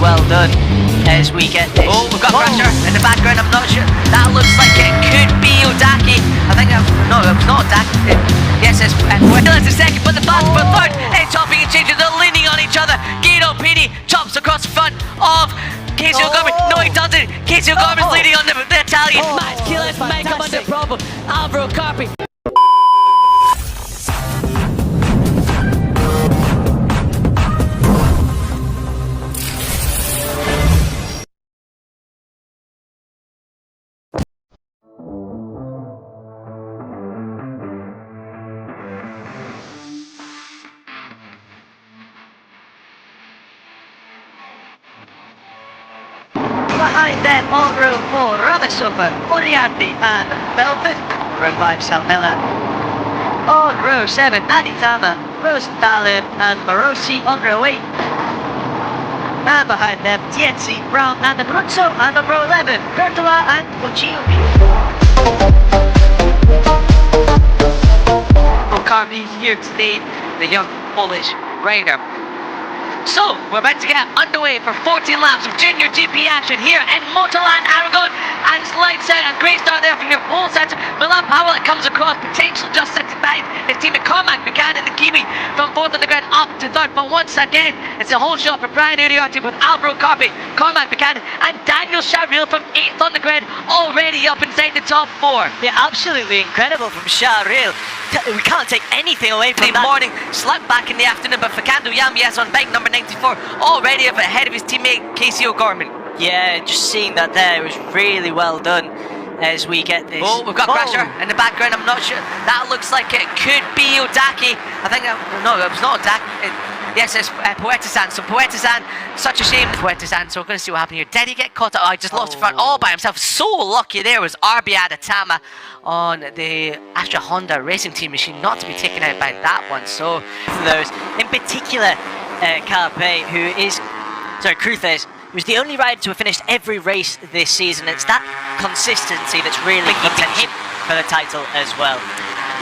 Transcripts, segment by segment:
well done as we get this. Oh, we've got pressure in the background. I'm not sure. That looks like it could be Odaki. I think no, it's not Odaki. Yes, it's Puerta's the second, but the fast for third. It's chopping and changing. They're leaning on each other. Guido Pini chops across the front of Casey O'Gorman. No, he doesn't. Casey O'Gorman's leading on the Italian. Max Kiles might come under problem. Alvaro Carpi. Behind them, on row 4, Ramasova, Moriarty and Belfast. Row 5, Salmela. On row 7, Aditama, Rosenthal and Morosi on row 8. And behind them, Tienzi, Brown and Abruzzo, and on row 11, Pratama and Uchiubi. Carney's here today, the young Polish rider. So, we're about to get underway for 14 laps of JuniorGP action here in Motorland, Aragon. And it's lights out, and great start there from your pole setter. Milan Powell comes across, potentially just sitting behind his team at Cormac Buchanan, the Kiwi, from 4th on the grid up to 3rd. But once again, it's a whole shot for Brian Uriarte with Alvaro Carpi, Cormac Buchanan, and Daniel Charville from 8th on the grid, already up inside the top 4. Yeah, absolutely incredible from Charville. We can't take anything away from The that. morning, slip back in the afternoon, but Fernando Yambias on bike number 94, already up ahead of his teammate Casey O'Gorman. Yeah, just seeing that there was really well done as we get this. Oh, we've got pressure in the background. I'm not sure. That looks like it could be Odaki. I think, no, it was not Odaki. Yes, it's Puertasan. So Puertasan, such a shame. Puertasan, so we're going to see what happened here. Did he get caught up? Oh, he just lost the front all by himself. So lucky there was Arbi Aditama on the Astra Honda Racing Team machine not to be taken out by that one. So those, in particular, Carpe, who is, sorry, Cruces, was the only rider to have finished every race this season. It's that consistency that's really keeping him for the title as well.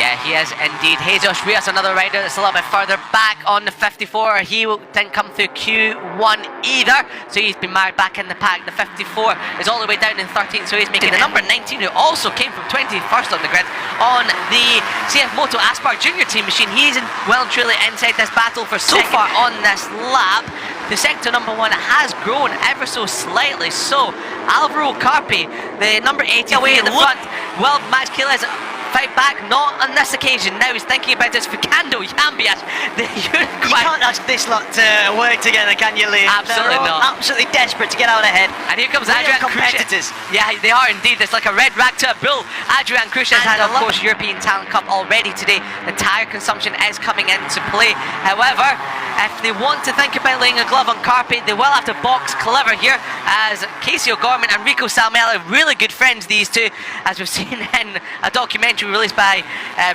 Yeah, he is indeed. Jesus Rios, another rider that's a little bit further back on the 54. He didn't come through Q1 either, so he's been married back in the pack. The 54 is all the way down in 13th, so he's making the number 19, who also came from 21st on the grid on the CF Moto Aspar Junior Team machine. He's well and truly inside this battle for so far on this lap. The sector number 1 has grown ever so slightly, so Alvaro Carpi, the number 80 away in the front. Well, Max Kiles fight back, not on this occasion. Now he's thinking about this Fernando Yambias. You can't ask this lot to work together, can you, Liam? Absolutely not. Absolutely desperate to get out ahead. And here comes Adrian competitors. Yeah, they are indeed. It's like a red rag to a bull. Adrian Cruces has had, of course, European Talent Cup already today. The tyre consumption is coming into play. However, if they want to think about laying a glove on Carpi, they will have to box clever here, as Casey O'Gorman and Rico Salmela, really good friends, these two, as we've seen in a documentary released by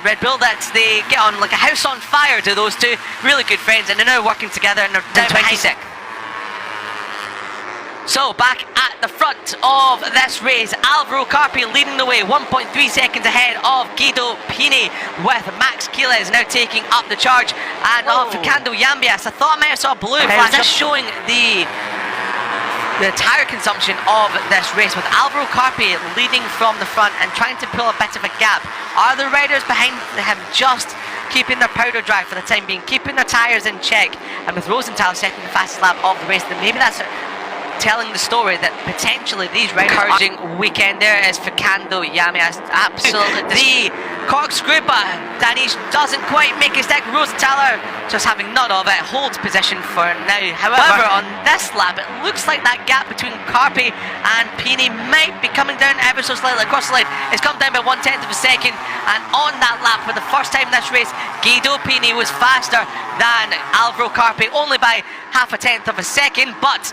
Red Bull, that they get on like a house on fire to those two. Really good friends, and they're now working together, and they're down 26th. So back at the front of this race, Alvaro Carpi leading the way, 1.3 seconds ahead of Guido Pini, with Max Kiles now taking up the charge, and Fernando Yambias. I thought I might have saw blue flash up, showing the tyre consumption of this race, with Alvaro Carpi leading from the front and trying to pull a bit of a gap. Are the riders behind him just keeping their powder dry for the time being, keeping their tyres in check? And with Rosenthal setting the fastest lap of the race, then maybe that's telling the story that potentially these riders encouraging weekend there is Fernando Yambias. Absolutely. The corkscrew, but Dari doesn't quite make his deck. Rosenthal, just having none of it, holds position for now. However, on this lap, it looks like that gap between Carpi and Pini might be coming down ever so slightly across the line. It's come down by 1/10 of a second, and on that lap, for the first time in this race, Guido Pini was faster than Alvaro Carpi, only by 0.5 of a second, but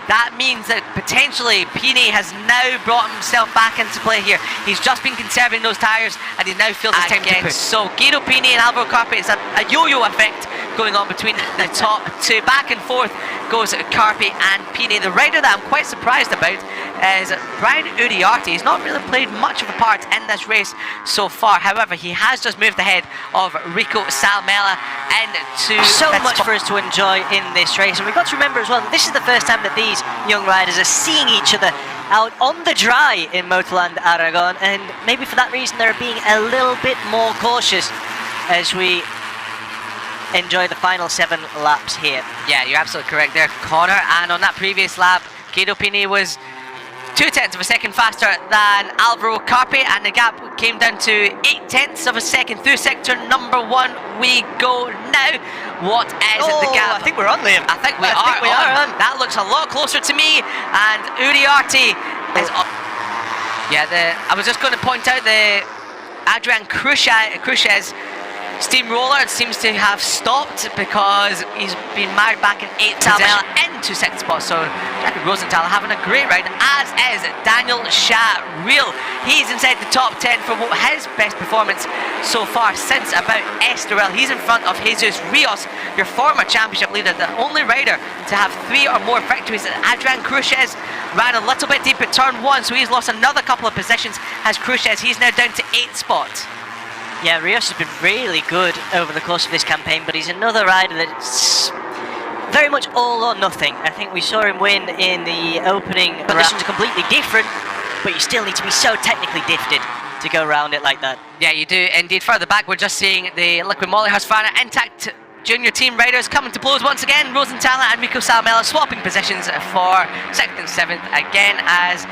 that means that potentially Pini has now brought himself back into play here. He's just been conserving those tyres, and he now feels it's time to push. So Guido Pini and Alvaro Carpi, it's a yo-yo effect going on between the top two. Back and forth goes Carpi and Pini. The rider that I'm quite surprised about is Brian Uriarte. He's not really played much of a part in this race so far. However, he has just moved ahead of Rico Salmela into so much for us to enjoy in this race, and we've got to remember as well that this is the first time that these young riders are seeing each other out on the dry in Motorland Aragon, and maybe for that reason they're being a little bit more cautious as we enjoy the final 7 laps here. Yeah, you're absolutely correct there, Connor. And on that previous lap, Guido Pini was 0.2 of a second faster than Alvaro Carpi, and the gap came down to 0.8 of a second through sector number 1. We go now. What is the gap? I think we're on, Liam. I think we are on. That looks a lot closer to me, and Uriarte is up. Yeah, I was just going to point out the Adrian Cruces steamroller seems to have stopped because he's been married back in 8th Salmela into 2nd spot. So Jacob Rosenthal having a great ride, as is Daniel Charil. He's inside the top 10 for his best performance so far since about Estoril. He's in front of Jesus Rios, your former championship leader, the only rider to have 3 or more victories. Adrian Cruces ran a little bit deep at turn 1, so he's lost another couple of positions as Cruces. He's now down to 8th spot. Yeah, Rios has been really good over the course of this campaign, but he's another rider that's very much all or nothing. I think we saw him win in the opening. Conditions are completely different, but you still need to be so technically gifted to go around it like that. Yeah, you do indeed. Further back, we're just seeing the Liquid Molly Husqvarna intact junior team riders coming to blows once again. Rosenthal and Rico Salmela swapping positions for 2nd and 7th again, as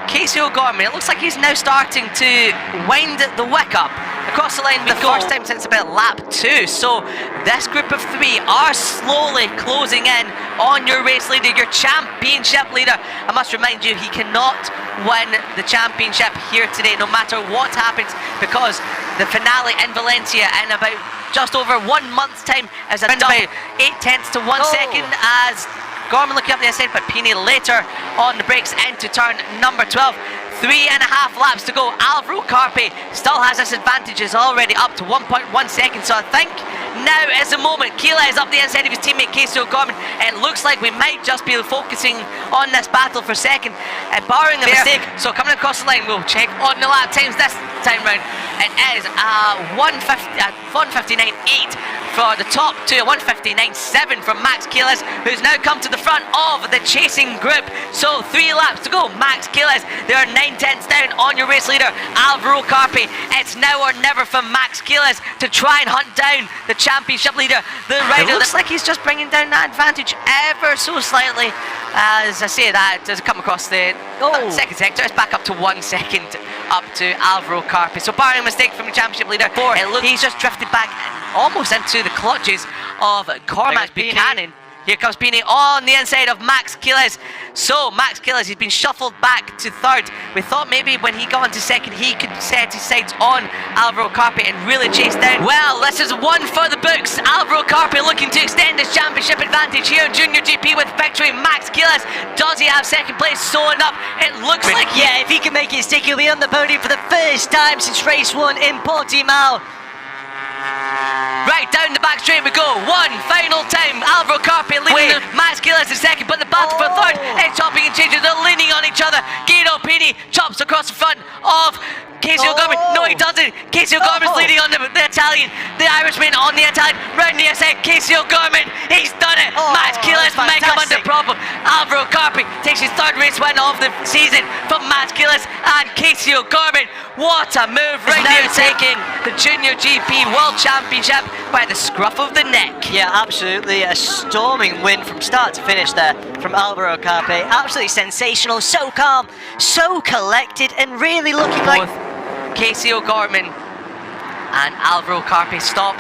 Casey O'Gorman, it looks like he's now starting to wind the wick up. Across the line we go. First time since about lap 2. So this group of 3 are slowly closing in on your race leader, your championship leader. I must remind you, he cannot win the championship here today, no matter what happens, because the finale in Valencia in about just over 1 month's time is about 0.8 to 1 second, as Gorman looking up the inside, but Pini later on the brakes into turn number 12. 3.5 laps to go. Alvaro Carpi still has this advantage, is already up to 1.1 seconds. So I think now is the moment. Keela is up the inside of his teammate Casey O'Gorman. It looks like we might just be focusing on this battle for second, and barring a mistake. So coming across the line, we'll check on the lap times this time round. It is 1:59.8 for the top 2, 1:59.7 from Max Keelis, who's now come to the front of the chasing group. So 3 laps to go. Max Keelis, they are 9/10 down on your race leader Alvaro Carpi. It's now or never for Max Keelis to try and hunt down the championship leader. The rider, it looks like he's just bringing down that advantage ever so slightly. As I say that, does it come across the 2nd sector? It's back up to 1 second up to Alvaro Carpi. So barring a mistake from the championship leader, he's just drifted back almost into the clutches of Cormac Buchanan. Here comes Pini on the inside of Max Keelis. So Max Keelis, he's been shuffled back to 3rd. We thought maybe when he got into 2nd, he could set his sights on Alvaro Carpi and really chase down. Well, this is one for the books. Alvaro Carpi looking to extend his championship advantage here in JuniorGP with victory. Max Keelis, does he have 2nd place sewn up? It looks like, yeah, if he can make it stick, he'll be on the podium for the first time since race 1 in Portimao. Right, down the back straight we go. One final time. Alvaro Carpi leading Max Keelis in 2nd, but the battle for 3rd is chopping and changing. They're leaning on each other. Guido Pini chops across the front of Casey O'Gorman. No, he doesn't. Casey O'Gorman's leading on the Italian. The Irishman on the Italian. Round the inside, Casey O'Gorman. He's done it. Max Keelis might come under problem. Alvaro Carpi takes his 3rd race win of the season from Max Keelis and Casey O'Gorman. What a move right now, taking the JuniorGP World Championship by the scruff of the neck. Yeah, absolutely. A storming win from start to finish there from Alvaro Carpi. Absolutely sensational. So calm, so collected, and really looking like Casey O'Gorman and Alvaro Carpi stop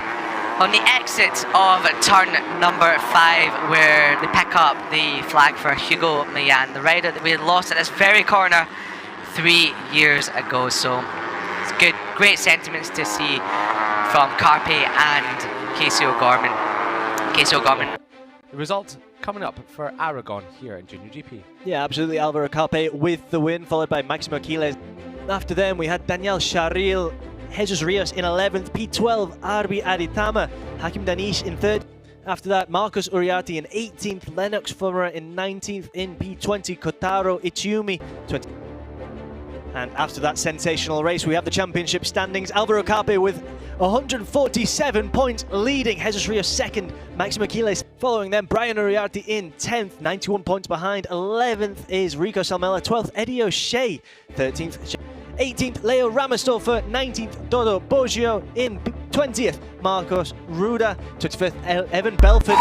on the exit of turn number 5, where they pick up the flag for Hugo Mayan, the rider that we had lost at this very corner 3 years ago. So it's good, great sentiments to see from Carpi and Casey O'Gorman. The result coming up for Aragon here in JuniorGP. Yeah, absolutely. Alvaro Carpi with the win, followed by Maximo Keelis. After them, we had Daniel Charil, Jesus Rios in 11th, P12, Arbi Aditama, Hakim Danish in 3rd. After that, Marcus Uriarte in 18th, Lennox Fumara in 19th, in P20, Kotaro Ichiumi 20. And after that sensational race, we have the championship standings. Alvaro Carpe with 147 points leading. Jesus Rios second, Maximo Quiles following them. Brian Uriarte in 10th, 91 points behind. 11th is Rico Salmela, 12th Eddie O'Shea, 13th 18th Leo Ramastolfer, 19th Dodo Boggio, in 20th Marcos Ruda, 25th Evan Belford.